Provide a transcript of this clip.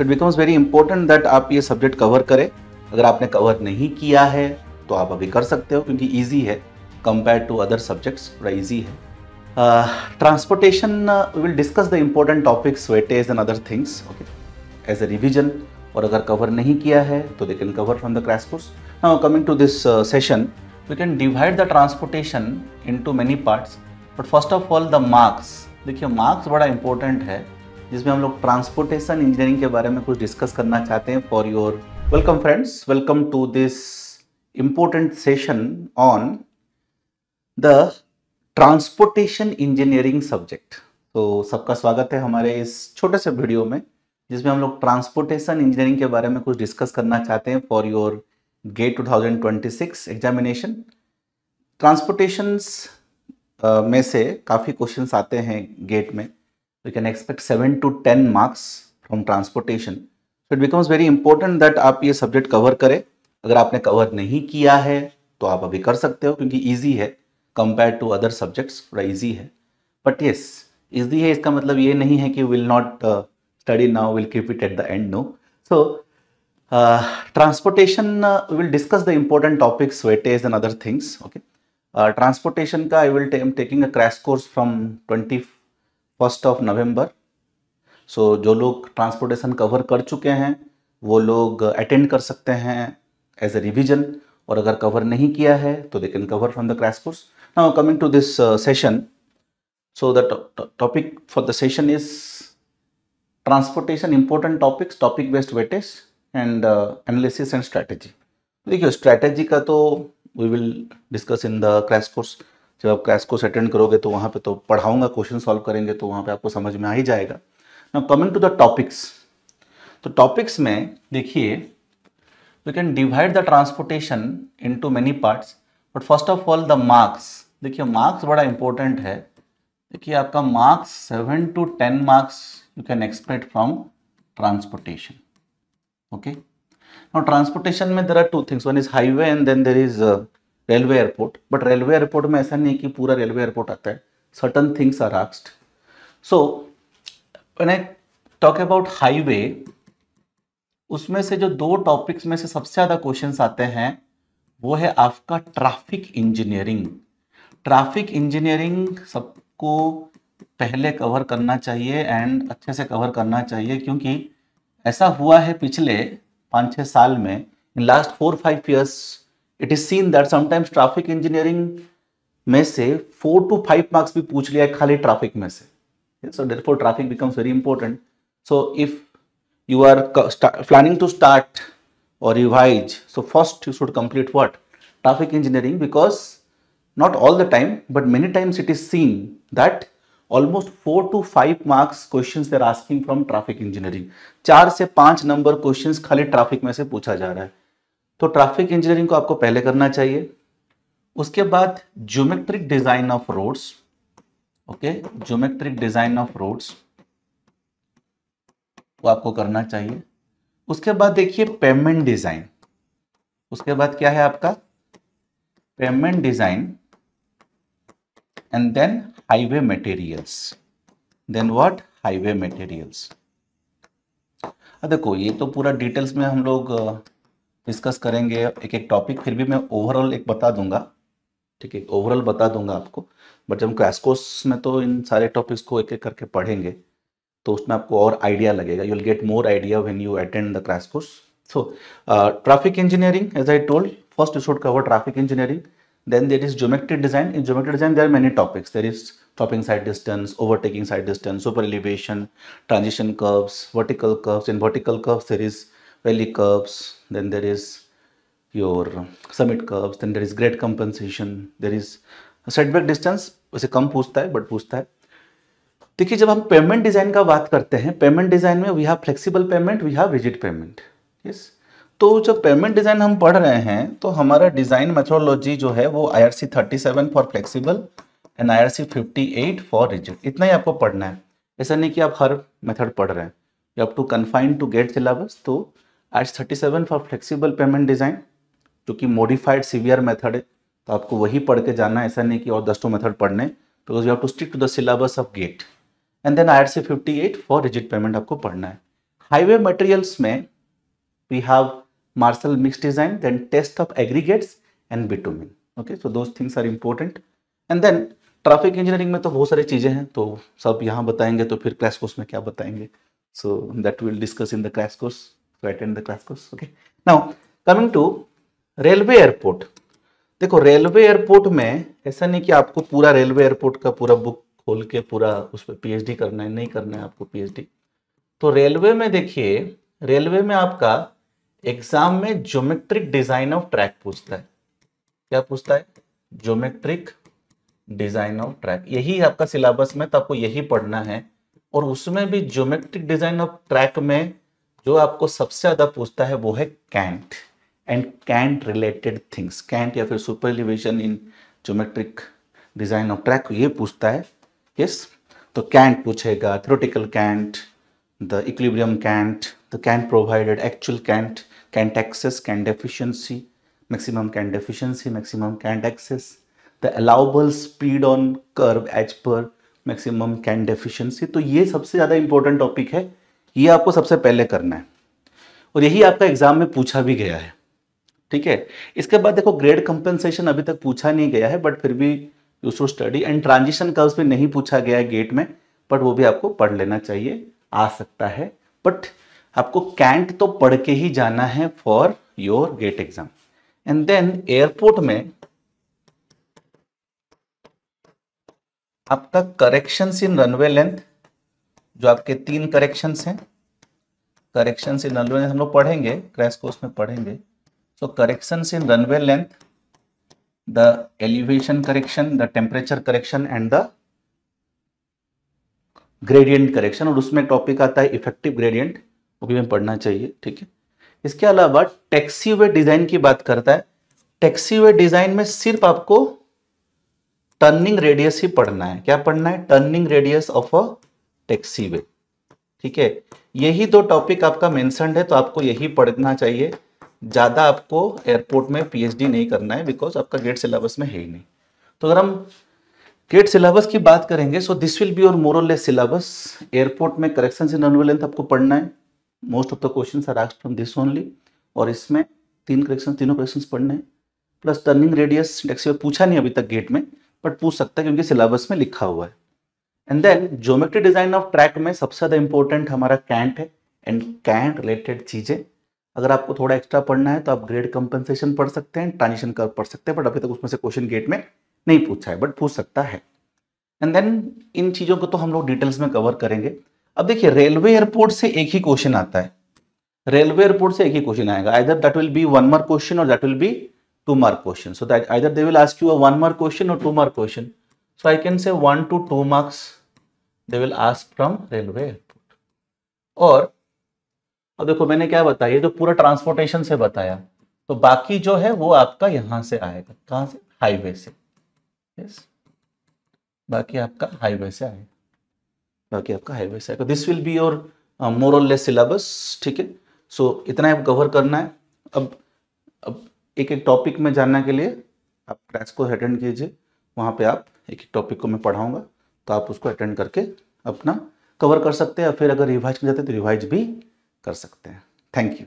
It becomes very important that आप ये subject cover करें। अगर आपने कवर नहीं किया है तो आप अभी कर सकते हो, क्योंकि ईजी है कंपेयर टू अदर सब्जेक्ट्स, थोड़ा ईजी है। Transportation we will discuss the important topics, weightage and other things okay as a revision, और अगर कवर नहीं किया है तो they can cover from the crash course. Now coming to this session, we can divide the transportation into many parts, but first of all the marks. देखिए marks बड़ा important है, जिसमें हम लोग ट्रांसपोर्टेशन इंजीनियरिंग के बारे में कुछ डिस्कस करना चाहते हैं for your welcome friends, welcome to this important session on the transportation engineering subject. तो सबका स्वागत है हमारे इस छोटे से वीडियो में, जिसमें हम लोग ट्रांसपोर्टेशन इंजीनियरिंग के बारे में कुछ डिस्कस करना चाहते हैं for your GATE 2026 examination. Transportations में से काफ़ी क्वेश्चंस आते हैं गेट में। We can expect 7 to 10 marks from transportation. So it becomes very important that आप ये सब्जेक्ट कवर करें। अगर आपने कवर नहीं किया है तो आप अभी कर सकते हो, क्योंकि ईजी है कंपेयर टू अदर सब्जेक्ट्स, थोड़ा ईजी है। बट येस, ईजी है इसका मतलब ये नहीं है कि will not study now, will keep it at the end, no. So transportation will discuss the important topics, weightage and other things okay. Transportation का I will taking a crash course from 21 November. So जो लोग transportation cover कर चुके हैं वो लोग attend कर सकते हैं एज ए रिविजन, और अगर कवर नहीं किया है तो they can cover from the crash course. Now coming to this session, so the topic for the session is transportation important topics, topic based weightage and analysis and strategy। देखिए strategy का तो we will discuss in the crash course. जब आप crash course attend करोगे तो वहाँ पे तो पढ़ाऊंगा, क्वेश्चन सॉल्व करेंगे तो वहाँ पे आपको समझ में आ ही जाएगा। Now coming to the topics, तो टॉपिक्स में देखिए we can divide the transportation into many parts, but first of all the marks. देखिए मार्क्स बड़ा इंपॉर्टेंट है। देखिए आपका marks 7 to 10 marks you can expect from transportation okay. Now transportation में there are two things, one is highway and then there is railway airport. But railway airport में ऐसा नहीं कि पूरा रेलवे एयरपोर्ट आता है, certain things are asked. So when I talk about highway, उसमें से जो दो टॉपिक्स में से सबसे ज़्यादा क्वेश्चंस आते हैं वो है आपका ट्रैफिक इंजीनियरिंग। ट्रैफिक इंजीनियरिंग सबको पहले कवर करना चाहिए एंड अच्छे से कवर करना चाहिए, क्योंकि ऐसा हुआ है पिछले 5-6 साल में, in last 4-5 years it is seen that sometimes traffic engineering में से 4 to 5 मार्क्स भी पूछ लिया है खाली ट्रैफिक में से। So therefore traffic becomes very important. So if you are planning to start or revise, so first you should complete what? Traffic engineering, because not all the time but many times it is seen that almost 4 to 5 marks questions they are asking from traffic engineering। 4 से 5 number questions खाली traffic में से पूछा जा रहा है। तो traffic engineering को आपको पहले करना चाहिए। उसके बाद geometric design of roads okay, geometric design of roads वो आपको करना चाहिए। उसके बाद देखिए पेमेंट डिजाइन, उसके बाद क्या है आपका pavement design and then highway materials, then what highway materials. देखो ये तो पूरा डिटेल्स में हम लोग डिस्कस करेंगे एक एक टॉपिक, फिर भी मैं ओवरऑल एक बता दूंगा, ठीक है, ओवरऑल बता दूंगा आपको। बट जब क्रैश कोर्स में तो इन सारे टॉपिक्स को एक एक करके पढ़ेंगे तो उसमें आपको और आइडिया लगेगा, you will get more idea when you attend the crash course. So traffic engineering, as I told, first you should cover traffic engineering, then there is geometric design। In geometric design there are many topics, there is stopping side distance, overtaking side distance, super elevation, transition curves, vertical curves। In vertical curves there is valley curves, then there is your summit curves, then there is grade compensation, there is setback distance, वैसे कम पूछता है but पूछता है। देखिए जब हम payment design का बात करते हैं, पेमेंट डिजाइन में we have flexible pavement, we have rigid pavement, yes. तो जब पेमेंट डिजाइन हम पढ़ रहे हैं तो हमारा डिजाइन मेथोडोलॉजी जो है वो IRC 37 for flexible and IRC 58 for rigid, इतना ही आपको पढ़ना है। ऐसा नहीं कि आप हर मेथड पढ़ रहे हैं, you have to confine to GATE syllabus. तो IRC 37 for flexible pavement design, जो कि मॉडिफाइड सीवीआर मेथड है, तो आपको वही पढ़ के जाना है, ऐसा नहीं कि और 10 मेथड पढ़ने, because you have to stick to the syllabus of GATE. And then IRC 58 for rigid pavement आपको पढ़ना है। हाईवे मटेरियल्स में we have Marshall mix design, then test of aggregates and bitumen. Okay, so those things are important. And then traffic engineering में तो बहुत सारी चीजें हैं, तो सब यहाँ बताएंगे, तो फिर क्रैश कोर्स में क्या बताएंगे, so that will discuss in the crash course. So attend the crash course. Okay, now coming to railway airport. देखो रेलवे एयरपोर्ट में ऐसा नहीं कि आपको पूरा रेलवे एयरपोर्ट का पूरा बुक खोल के पूरा उस पर पीएचडी करना है, नहीं करना है आपको पीएचडी. तो रेलवे में देखिए, रेलवे में आपका एग्जाम में ज्योमेट्रिक डिजाइन ऑफ ट्रैक पूछता है. क्या पूछता है? Geometric design of track. यही आपका सिलेबस में, तो आपको यही पढ़ना है. और उसमें भी ज्योमेट्रिक डिजाइन ऑफ ट्रैक में जो आपको सबसे ज्यादा पूछता है वो है cant and cant related things. Cant या फिर super elevation in geometric design of track, ये पूछता है. यस, तो कैंट पूछेगा, theoretical cant, the equilibrium cant, the cant provided, actual cant, cant excess, cant deficiency, maximum cant deficiency, maximum cant excess, the allowable speed on curve as per maximum cant deficiency. तो ये सबसे ज्यादा important topic है, ये आपको सबसे पहले करना है और यही आपका एग्जाम में पूछा भी गया है. ठीक है, इसके बाद देखो ग्रेड कंपेंसेशन अभी तक पूछा नहीं गया है, बट फिर भी you should study. And transition curves भी नहीं पूछा गया है गेट में, बट वो भी आपको पढ़ लेना चाहिए, आ सकता है. बट आपको कैंट तो पढ़ के ही जाना है for your GATE exam. And then airport में आपका करेक्शंस इन रनवे लेंथ, जो आपके 3 करेक्शंस हैं, करेक्शंस इन रनवे लेंथ हम लोग पढ़ेंगे, क्रैश कोर्स में पढ़ेंगे. So corrections in runway length, the elevation correction, the temperature correction and the gradient correction. और उसमें टॉपिक आता है इफेक्टिव ग्रेडियंट, वो भी हमें पढ़ना चाहिए. ठीक है, इसके अलावा टैक्सीवे डिजाइन की बात करता है. टैक्सीवे डिजाइन में सिर्फ आपको टर्निंग रेडियस ही पढ़ना है. क्या पढ़ना है? Turning radius of a taxiway. ठीक है, यही 2 टॉपिक आपका मेंशन्ड है, तो आपको यही पढ़ना चाहिए. ज्यादा आपको एयरपोर्ट में पीएचडी नहीं करना है, बिकॉज आपका गेट सिलेबस में है ही नहीं. तो अगर हम गेट सिलेबस की बात करेंगे, so this will be your more or less syllabus. Airport में करेक्शंस इन रनवे लेंथ आपको पढ़ना है. Most of the questions are asked from this only. और इसमें 3 करेक्शन, तीनों करेक्शंस पढ़ने हैं. प्लस टर्निंग रेडियस टैक्सीवे पूछा नहीं अभी तक गेट में, बट पूछ सकता है क्योंकि सिलेबस में लिखा हुआ है. And then geometry design of track में सबसे ज्यादा इंपॉर्टेंट हमारा कैंट है एंड कैंट रिलेटेड चीजें. अगर आपको थोड़ा एक्स्ट्रा पढ़ना है तो आप ग्रेड कंपनसेशन पढ़ सकते हैं, ट्रांजिशन कर्व पढ़ सकते हैं, बट अभी तक उसमें से क्वेश्चन गेट में नहीं पूछा है, बट पूछ सकता है. एंड देन इन चीजों को तो हम लोग डिटेल्स में कवर करेंगे. अब देखिए रेलवे एयरपोर्ट से एक ही क्वेश्चन आता है. रेलवे एयरपोर्ट से एक ही क्वेश्चन आएगा. Either that will be 1 mark question और that will be 2 mark question. So that either they will ask you a 1 mark question और 2 mark question. So I can say 1 to 2 marks they will ask from railway airport. और अब देखो मैंने क्या बताया, जो पूरा ट्रांसपोर्टेशन से बताया, तो बाकी जो है वो आपका यहां से आएगा. कहां से? हाईवे से. यस, बाकी आपका हाईवे से आएगा, बाकी आपका हाईवे से आएगा. This will be your more or less syllabus. ठीक है, सो इतना आप कवर करना है. अब एक एक टॉपिक में जानने के लिए आप क्रैश कोर्स अटेंड कीजिए. वहाँ पे आप एक एक टॉपिक को मैं पढ़ाऊंगा, तो आप उसको अटेंड करके अपना कवर कर सकते हैं, या फिर अगर रिवाइज कर जाते हैं तो रिवाइज भी कर सकते हैं. Thank you.